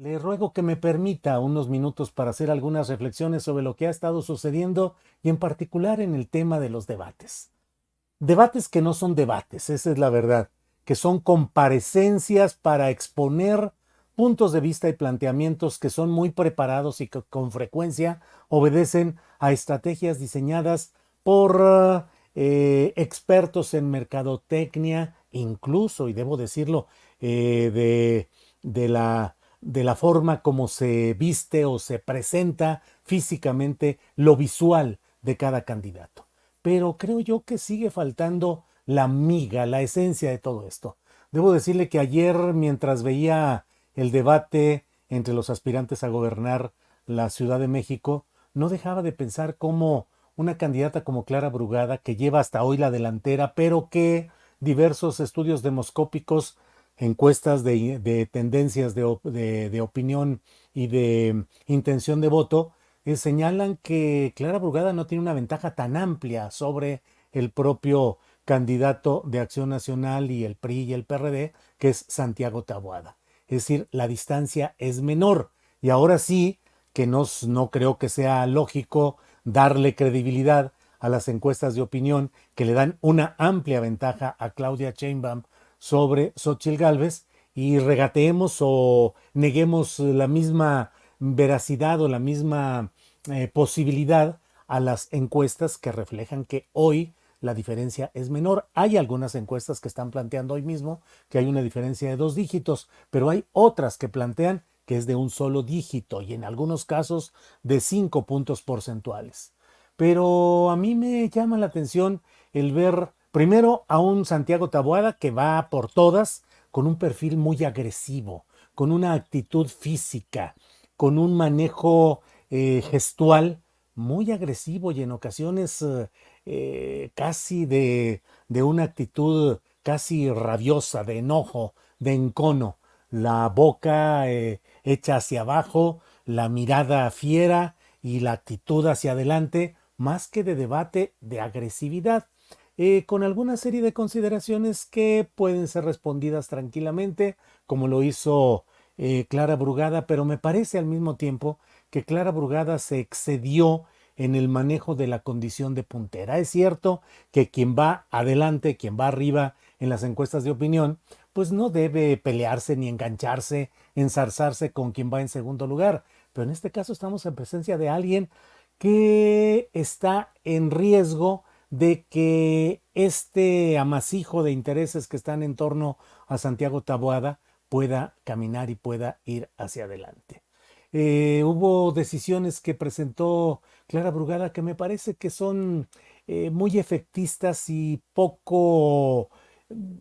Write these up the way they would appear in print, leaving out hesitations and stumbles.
Le ruego que me permita unos minutos para hacer algunas reflexiones sobre lo que ha estado sucediendo y en particular en el tema de los debates. Debates que no son debates, esa es la verdad, que son comparecencias para exponer puntos de vista y planteamientos que son muy preparados y que con frecuencia obedecen a estrategias diseñadas por expertos en mercadotecnia, incluso, y debo decirlo, de la forma como se viste o se presenta físicamente lo visual de cada candidato. Pero creo yo que sigue faltando la miga, la esencia de todo esto. Debo decirle que ayer, mientras veía el debate entre los aspirantes a gobernar la Ciudad de México, no dejaba de pensar cómo una candidata como Clara Brugada, que lleva hasta hoy la delantera, pero que diversos estudios demoscópicos, encuestas de tendencias de opinión y de intención de voto, señalan que Clara Brugada no tiene una ventaja tan amplia sobre el propio candidato de Acción Nacional y el PRI y el PRD, que es Santiago Taboada. Es decir, la distancia es menor. Y ahora sí, que no creo que sea lógico darle credibilidad a las encuestas de opinión que le dan una amplia ventaja a Claudia Sheinbaum sobre Xóchitl Gálvez y regateemos o neguemos la misma veracidad o la misma posibilidad a las encuestas que reflejan que hoy la diferencia es menor. Hay algunas encuestas que están planteando hoy mismo que hay una diferencia de 2 dígitos, pero hay otras que plantean que es de un solo dígito y en algunos casos de 5 puntos porcentuales. Pero a mí me llama la atención el ver primero a un Santiago Taboada que va por todas con un perfil muy agresivo, con una actitud física, con un manejo gestual muy agresivo y en ocasiones casi de una actitud casi rabiosa, de enojo, de encono, la boca hecha hacia abajo, la mirada fiera y la actitud hacia adelante, más que de debate, de agresividad, con alguna serie de consideraciones que pueden ser respondidas tranquilamente, como lo hizo Clara Brugada, pero me parece al mismo tiempo que Clara Brugada se excedió en el manejo de la condición de puntera. Es cierto que quien va adelante, quien va arriba en las encuestas de opinión, pues no debe pelearse ni engancharse, ensarzarse con quien va en segundo lugar. Pero en este caso estamos en presencia de alguien que está en riesgo de que este amasijo de intereses que están en torno a Santiago Taboada pueda caminar y pueda ir hacia adelante. Hubo decisiones que presentó Clara Brugada que me parece que son muy efectistas y poco,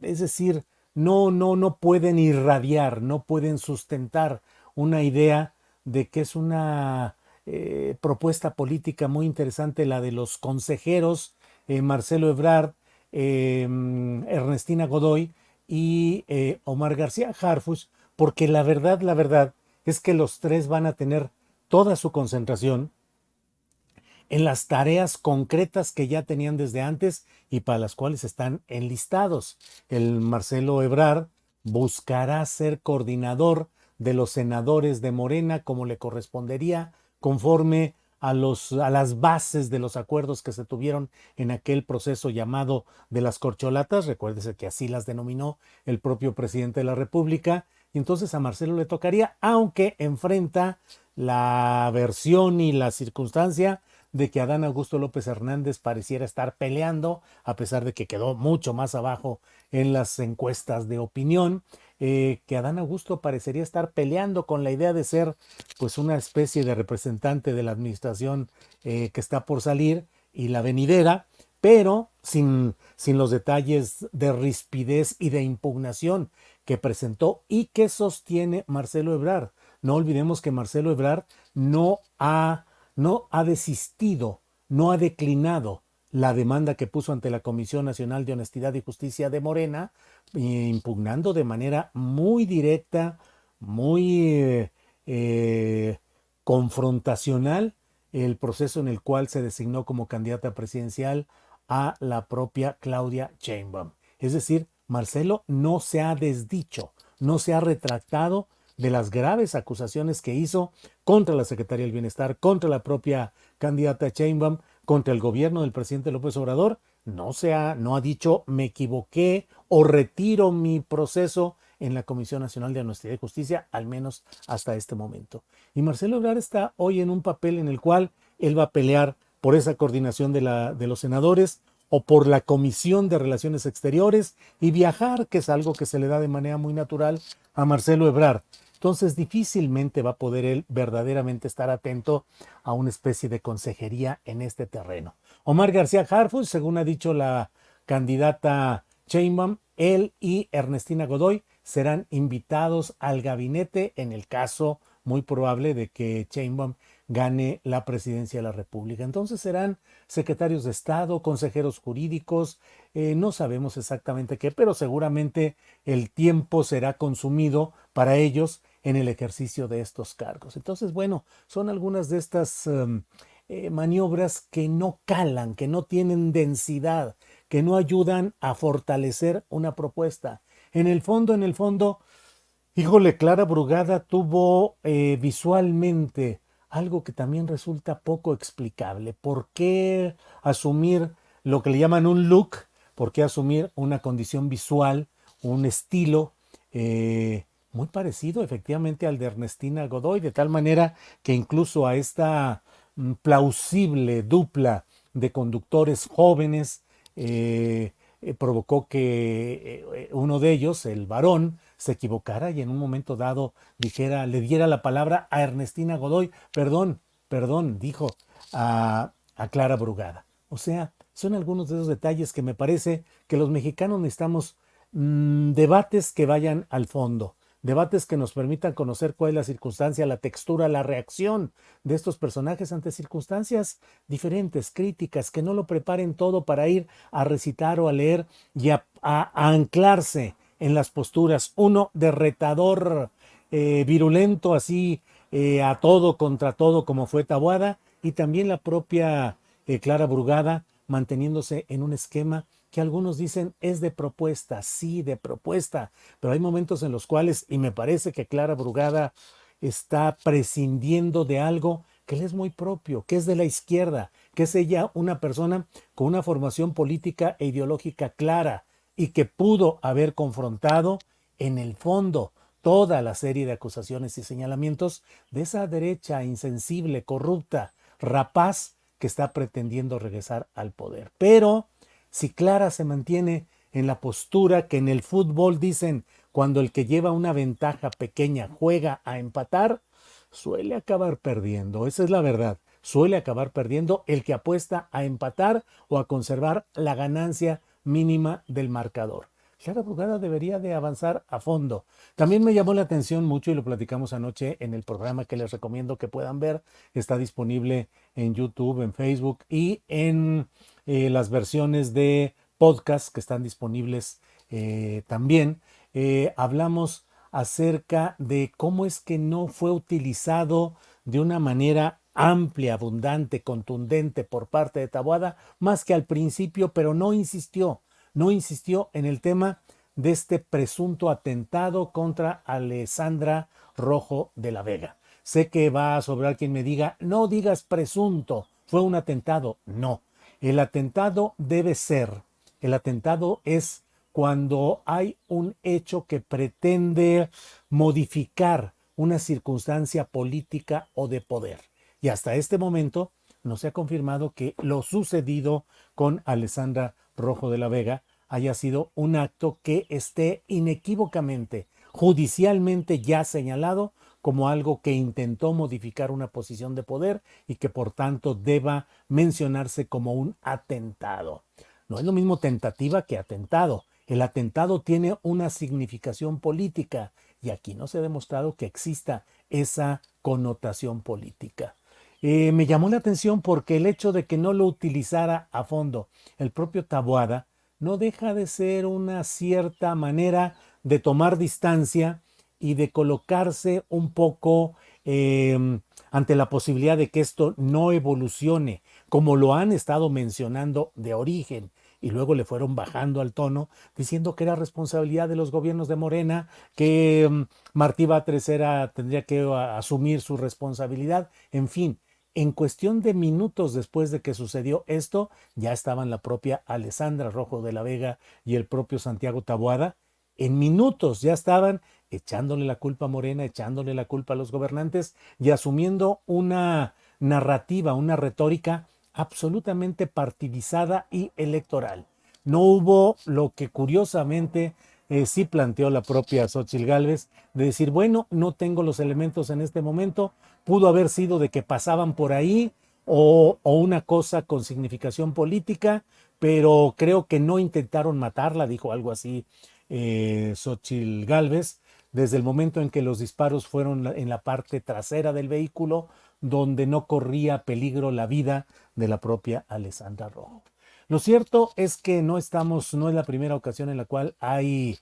es decir, no pueden irradiar, no pueden sustentar una idea de que es una propuesta política muy interesante la de los consejeros Marcelo Ebrard, Ernestina Godoy y Omar García Harfuch, porque la verdad es que los tres van a tener toda su concentración en las tareas concretas que ya tenían desde antes y para las cuales están enlistados. El Marcelo Ebrard buscará ser coordinador de los senadores de Morena como le correspondería conforme a las bases de los acuerdos que se tuvieron en aquel proceso llamado de las corcholatas, recuérdese que así las denominó el propio presidente de la República, y entonces a Marcelo le tocaría, aunque enfrenta la versión y la circunstancia de que Adán Augusto López Hernández pareciera estar peleando, a pesar de que quedó mucho más abajo en las encuestas de opinión, que Adán Augusto parecería estar peleando con la idea de ser pues una especie de representante de la administración que está por salir y la venidera, pero sin los detalles de rispidez y de impugnación que presentó y que sostiene Marcelo Ebrard. No olvidemos que Marcelo Ebrard no ha desistido, no ha declinado la demanda que puso ante la Comisión Nacional de Honestidad y Justicia de Morena, impugnando de manera muy directa, muy confrontacional el proceso en el cual se designó como candidata presidencial a la propia Claudia Sheinbaum. Es decir, Marcelo no se ha desdicho, no se ha retractado de las graves acusaciones que hizo contra la Secretaría del Bienestar, contra la propia candidata Sheinbaum, contra el gobierno del presidente López Obrador, no ha dicho me equivoqué o retiro mi proceso en la Comisión Nacional de Honestidad y Justicia, al menos hasta este momento. Y Marcelo Ebrard está hoy en un papel en el cual él va a pelear por esa coordinación de los senadores o por la Comisión de Relaciones Exteriores y viajar, que es algo que se le da de manera muy natural a Marcelo Ebrard. Entonces difícilmente va a poder él verdaderamente estar atento a una especie de consejería en este terreno. Omar García Harfuch, según ha dicho la candidata Sheinbaum, él y Ernestina Godoy serán invitados al gabinete en el caso muy probable de que Sheinbaum gane la presidencia de la República. Entonces serán secretarios de Estado, consejeros jurídicos, no sabemos exactamente qué, pero seguramente el tiempo será consumido para ellos en el ejercicio de estos cargos. Entonces, bueno, son algunas de estas maniobras que no calan, que no tienen densidad, que no ayudan a fortalecer una propuesta. En el fondo, híjole, Clara Brugada tuvo visualmente algo que también resulta poco explicable. ¿Por qué asumir lo que le llaman un look? ¿Por qué asumir una condición visual, un estilo muy parecido efectivamente al de Ernestina Godoy? De tal manera que incluso a esta plausible dupla de conductores jóvenes provocó que uno de ellos, el varón, se equivocara y en un momento dado le diera la palabra a Ernestina Godoy, perdón, dijo a Clara Brugada. O sea, son algunos de esos detalles que me parece que los mexicanos necesitamos debates que vayan al fondo, debates que nos permitan conocer cuál es la circunstancia, la textura, la reacción de estos personajes ante circunstancias diferentes, críticas, que no lo preparen todo para ir a recitar o a leer y a anclarse en las posturas, uno de retador virulento así a todo contra todo como fue Taboada, y también la propia Clara Brugada manteniéndose en un esquema que algunos dicen es de propuesta, sí, de propuesta, pero hay momentos en los cuales, y me parece que Clara Brugada está prescindiendo de algo que le es muy propio, que es de la izquierda, que es ella una persona con una formación política e ideológica clara y que pudo haber confrontado en el fondo toda la serie de acusaciones y señalamientos de esa derecha insensible, corrupta, rapaz que está pretendiendo regresar al poder. Pero si Clara se mantiene en la postura que en el fútbol dicen cuando el que lleva una ventaja pequeña juega a empatar, suele acabar perdiendo. Esa es la verdad. Suele acabar perdiendo el que apuesta a empatar o a conservar la ganancia mínima del marcador. Clara Brugada debería de avanzar a fondo. También me llamó la atención mucho y lo platicamos anoche en el programa que les recomiendo que puedan ver. Está disponible en YouTube, en Facebook y en las versiones de podcast que están disponibles también. Hablamos acerca de cómo es que no fue utilizado de una manera amplia, abundante, contundente por parte de Taboada, más que al principio, pero no insistió en el tema de este presunto atentado contra Alessandra Rojo de la Vega. Sé que va a sobrar quien me diga, no digas presunto, fue un atentado. No, el atentado el atentado es cuando hay un hecho que pretende modificar una circunstancia política o de poder. Y hasta este momento no se ha confirmado que lo sucedido con Alessandra Rojo de la Vega haya sido un acto que esté inequívocamente, judicialmente ya señalado como algo que intentó modificar una posición de poder y que por tanto deba mencionarse como un atentado. No es lo mismo tentativa que atentado. El atentado tiene una significación política y aquí no se ha demostrado que exista esa connotación política. Me llamó la atención porque el hecho de que no lo utilizara a fondo el propio Taboada no deja de ser una cierta manera de tomar distancia y de colocarse un poco ante la posibilidad de que esto no evolucione, como lo han estado mencionando de origen y luego le fueron bajando al tono, diciendo que era responsabilidad de los gobiernos de Morena, que Martí Batres tendría que asumir su responsabilidad, en fin. En cuestión de minutos después de que sucedió esto, ya estaban la propia Alessandra Rojo de la Vega y el propio Santiago Taboada. En minutos ya estaban echándole la culpa a Morena, echándole la culpa a los gobernantes y asumiendo una narrativa, una retórica absolutamente partidizada y electoral. No hubo lo que curiosamente sí planteó la propia Xóchitl Gálvez, de decir, bueno, no tengo los elementos en este momento, pudo haber sido de que pasaban por ahí o una cosa con significación política, pero creo que no intentaron matarla, dijo algo así Xóchitl Gálvez, desde el momento en que los disparos fueron en la parte trasera del vehículo, donde no corría peligro la vida de la propia Alessandra Rojo. Lo cierto es que no es la primera ocasión en la cual hay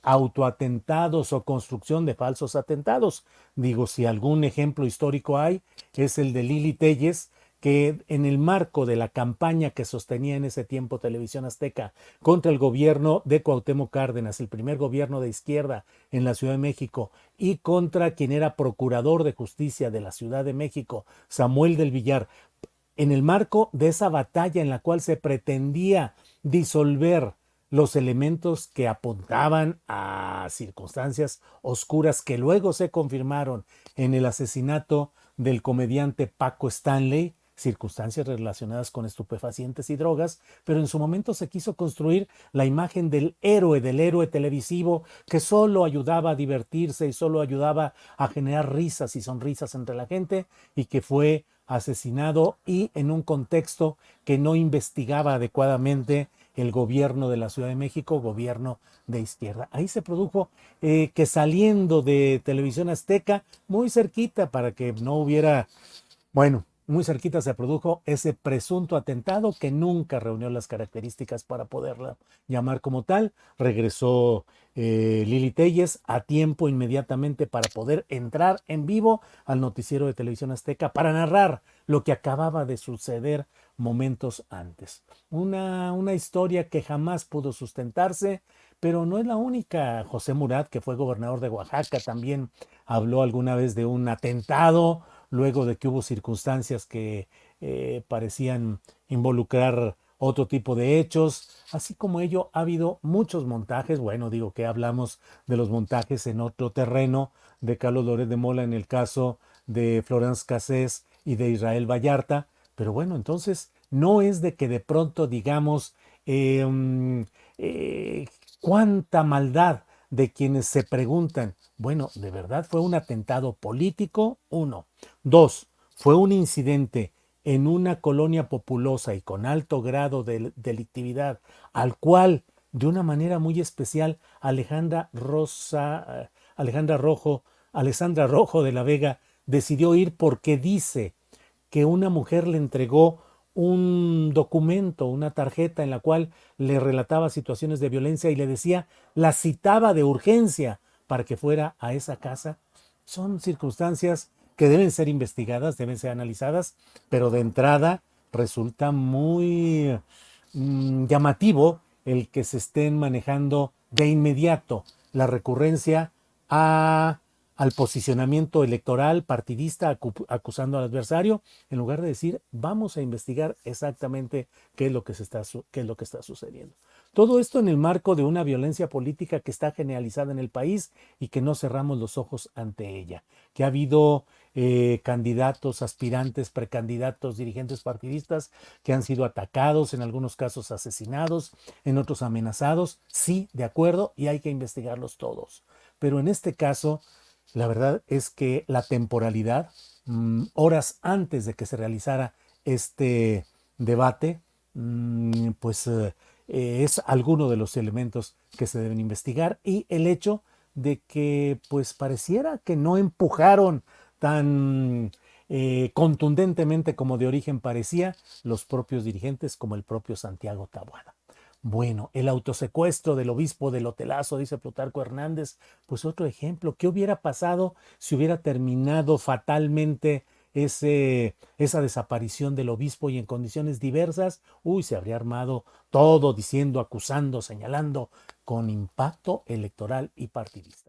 autoatentados o construcción de falsos atentados. Digo, si algún ejemplo histórico hay, es el de Lili Téllez, que en el marco de la campaña que sostenía en ese tiempo Televisión Azteca contra el gobierno de Cuauhtémoc Cárdenas, el primer gobierno de izquierda en la Ciudad de México, y contra quien era procurador de justicia de la Ciudad de México, Samuel del Villar, en el marco de esa batalla en la cual se pretendía disolver los elementos que apuntaban a circunstancias oscuras que luego se confirmaron en el asesinato del comediante Paco Stanley, circunstancias relacionadas con estupefacientes y drogas, pero en su momento se quiso construir la imagen del héroe televisivo que solo ayudaba a divertirse y solo ayudaba a generar risas y sonrisas entre la gente, y que fue asesinado y en un contexto que no investigaba adecuadamente el gobierno de la Ciudad de México, gobierno de izquierda. Ahí se produjo que saliendo de Televisión Azteca, muy cerquita para que no hubiera, bueno, muy cerquita se produjo ese presunto atentado que nunca reunió las características para poderla llamar como tal. Regresó Lili Téllez a tiempo inmediatamente para poder entrar en vivo al noticiero de Televisión Azteca para narrar lo que acababa de suceder momentos antes. Una historia que jamás pudo sustentarse, pero no es la única. José Murat, que fue gobernador de Oaxaca, también habló alguna vez de un atentado, luego de que hubo circunstancias que parecían involucrar otro tipo de hechos. Así como ello, ha habido muchos montajes. Bueno, digo que hablamos de los montajes en otro terreno de Carlos Loret de Mola en el caso de Florence Cassés y de Israel Vallarta. Pero bueno, entonces no es de que de pronto digamos cuánta maldad de quienes se preguntan. Bueno, ¿de verdad fue un atentado político? Uno. Dos, fue un incidente en una colonia populosa y con alto grado de delictividad, al cual, de una manera muy especial, Alessandra Rojo de la Vega decidió ir porque dice que una mujer le entregó un documento, una tarjeta en la cual le relataba situaciones de violencia y le decía, la citaba de urgencia para que fuera a esa casa. Son circunstancias que deben ser investigadas, deben ser analizadas, pero de entrada resulta muy llamativo el que se estén manejando de inmediato la recurrencia al posicionamiento electoral partidista, acusando al adversario, en lugar de decir, vamos a investigar exactamente qué es lo que está sucediendo. Todo esto en el marco de una violencia política que está generalizada en el país y que no cerramos los ojos ante ella, que ha habido candidatos, aspirantes, precandidatos, dirigentes partidistas que han sido atacados, en algunos casos asesinados, en otros amenazados. Sí, de acuerdo, y hay que investigarlos todos. Pero en este caso, la verdad es que la temporalidad, horas antes de que se realizara este debate, pues es alguno de los elementos que se deben investigar, y el hecho de que pues pareciera que no empujaron tan contundentemente como de origen parecía los propios dirigentes, como el propio Santiago Taboada. Bueno, el autosecuestro del obispo del Hotelazo, dice Plutarco Hernández, pues otro ejemplo. ¿Qué hubiera pasado si hubiera terminado fatalmente esa desaparición del obispo y en condiciones diversas, uy, se habría armado todo diciendo, acusando, señalando, con impacto electoral y partidista.